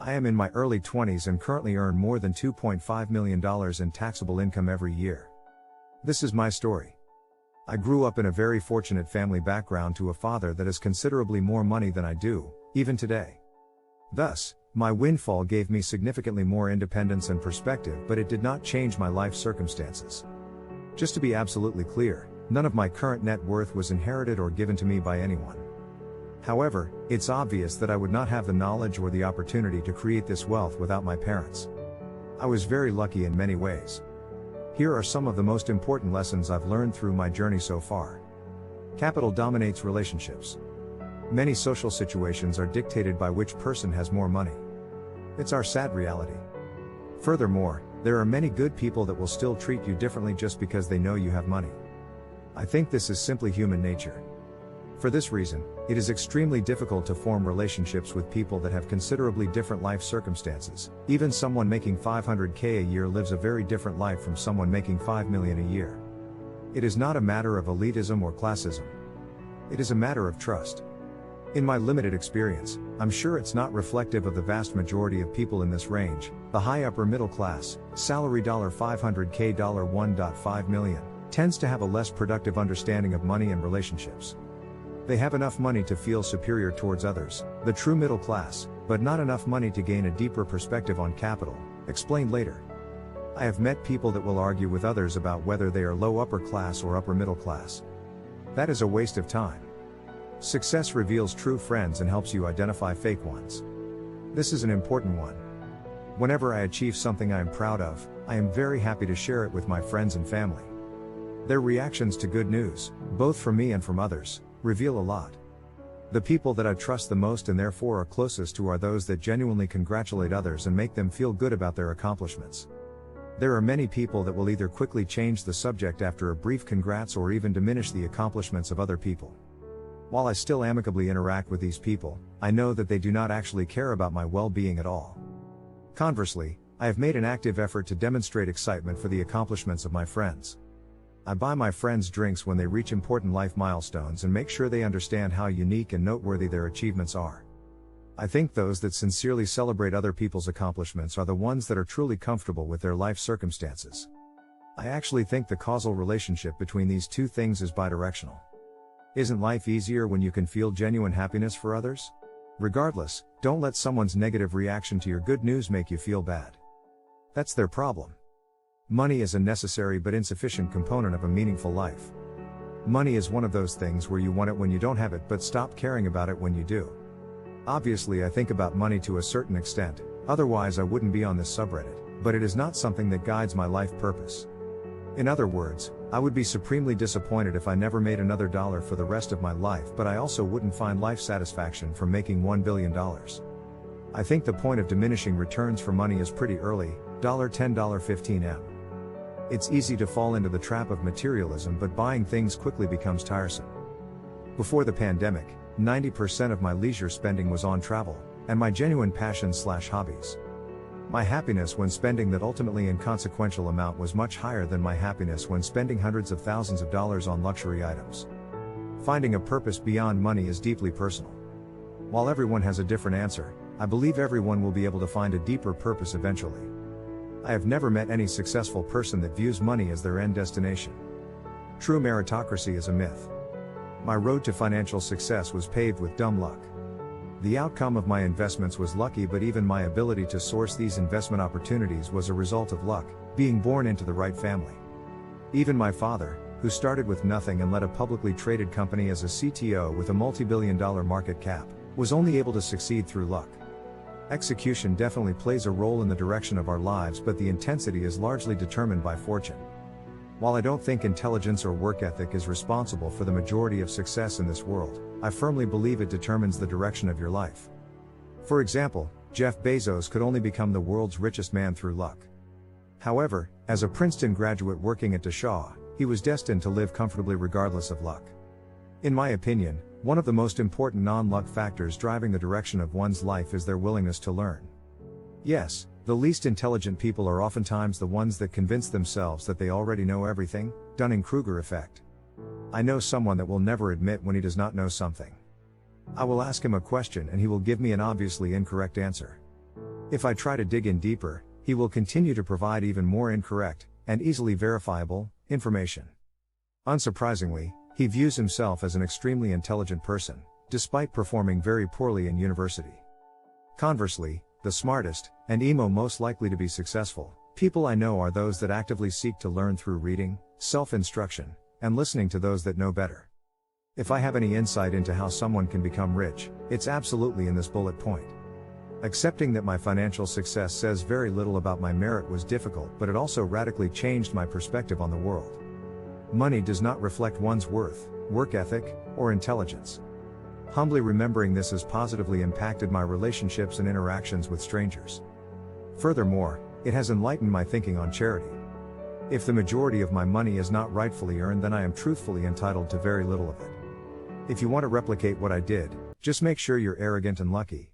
I am in my early 20s and currently earn more than $2.5 million in taxable income every year. This is my story. I grew up in a very fortunate family background to a father that has considerably more money than I do, even today. Thus, my windfall gave me significantly more independence and perspective, but it did not change my life circumstances. Just to be absolutely clear, none of my current net worth was inherited or given to me by anyone. However, it's obvious that I would not have the knowledge or the opportunity to create this wealth without my parents. I was very lucky in many ways. Here are some of the most important lessons I've learned through my journey so far. Capital dominates relationships. Many social situations are dictated by which person has more money. It's our sad reality. Furthermore, there are many good people that will still treat you differently just because they know you have money. I think this is simply human nature. For this reason, it is extremely difficult to form relationships with people that have considerably different life circumstances. Even someone making $500K a year lives a very different life from someone making $5 million a year. It is not a matter of elitism or classism. It is a matter of trust. In my limited experience, I'm sure it's not reflective of the vast majority of people in this range. The high upper middle class, salary $500K $1.5 million, tends to have a less productive understanding of money and relationships. They have enough money to feel superior towards others, the true middle class, but not enough money to gain a deeper perspective on capital, explained later. I have met people that will argue with others about whether they are low upper class or upper middle class. That is a waste of time. Success reveals true friends and helps you identify fake ones. This is an important one. Whenever I achieve something I am proud of, I am very happy to share it with my friends and family. Their reactions to good news, both from me and from others, reveal a lot. The people that I trust the most and therefore are closest to are those that genuinely congratulate others and make them feel good about their accomplishments. There are many people that will either quickly change the subject after a brief congrats or even diminish the accomplishments of other people. While I still amicably interact with these people, I know that they do not actually care about my well-being at all. Conversely, I have made an active effort to demonstrate excitement for the accomplishments of my friends. I buy my friends drinks when they reach important life milestones and make sure they understand how unique and noteworthy their achievements are. I think those that sincerely celebrate other people's accomplishments are the ones that are truly comfortable with their life circumstances. I actually think the causal relationship between these two things is bidirectional. Isn't life easier when you can feel genuine happiness for others? Regardless, don't let someone's negative reaction to your good news make you feel bad. That's their problem. Money is a necessary but insufficient component of a meaningful life. Money is one of those things where you want it when you don't have it but stop caring about it when you do. Obviously I think about money to a certain extent, otherwise I wouldn't be on this subreddit, but it is not something that guides my life purpose. In other words, I would be supremely disappointed if I never made another dollar for the rest of my life, but I also wouldn't find life satisfaction from making $1 billion. I think the point of diminishing returns for money is pretty early, $10, $15M. It's easy to fall into the trap of materialism, but buying things quickly becomes tiresome. Before the pandemic, 90% of my leisure spending was on travel, and my genuine passions/hobbies. My happiness when spending that ultimately inconsequential amount was much higher than my happiness when spending hundreds of thousands of dollars on luxury items. Finding a purpose beyond money is deeply personal. While everyone has a different answer, I believe everyone will be able to find a deeper purpose eventually. I have never met any successful person that views money as their end destination. True meritocracy is a myth. My road to financial success was paved with dumb luck. The outcome of my investments was lucky, but even my ability to source these investment opportunities was a result of luck, being born into the right family. Even my father, who started with nothing and led a publicly traded company as a CTO with a multi-billion-dollar market cap, was only able to succeed through luck. Execution definitely plays a role in the direction of our lives, but the intensity is largely determined by fortune. While I don't think intelligence or work ethic is responsible for the majority of success in this world, I firmly believe it determines the direction of your life. For example, Jeff Bezos could only become the world's richest man through luck. However, as a Princeton graduate working at Shaw, he was destined to live comfortably regardless of luck. In my opinion, one of the most important non-luck factors driving the direction of one's life is their willingness to learn. Yes, the least intelligent people are oftentimes the ones that convince themselves that they already know everything, Dunning-Kruger effect. I know someone that will never admit when he does not know something. I will ask him a question and he will give me an obviously incorrect answer. If I try to dig in deeper, he will continue to provide even more incorrect, and easily verifiable, information. Unsurprisingly, he views himself as an extremely intelligent person, despite performing very poorly in university. Conversely, the smartest, and most likely to be successful, people I know are those that actively seek to learn through reading, self-instruction, and listening to those that know better. If I have any insight into how someone can become rich, it's absolutely in this bullet point. Accepting that my financial success says very little about my merit was difficult, but it also radically changed my perspective on the world. Money does not reflect one's worth, work ethic, or intelligence. Humbly remembering this has positively impacted my relationships and interactions with strangers. Furthermore, it has enlightened my thinking on charity. If the majority of my money is not rightfully earned, then I am truthfully entitled to very little of it. If you want to replicate what I did, just make sure you're arrogant and lucky.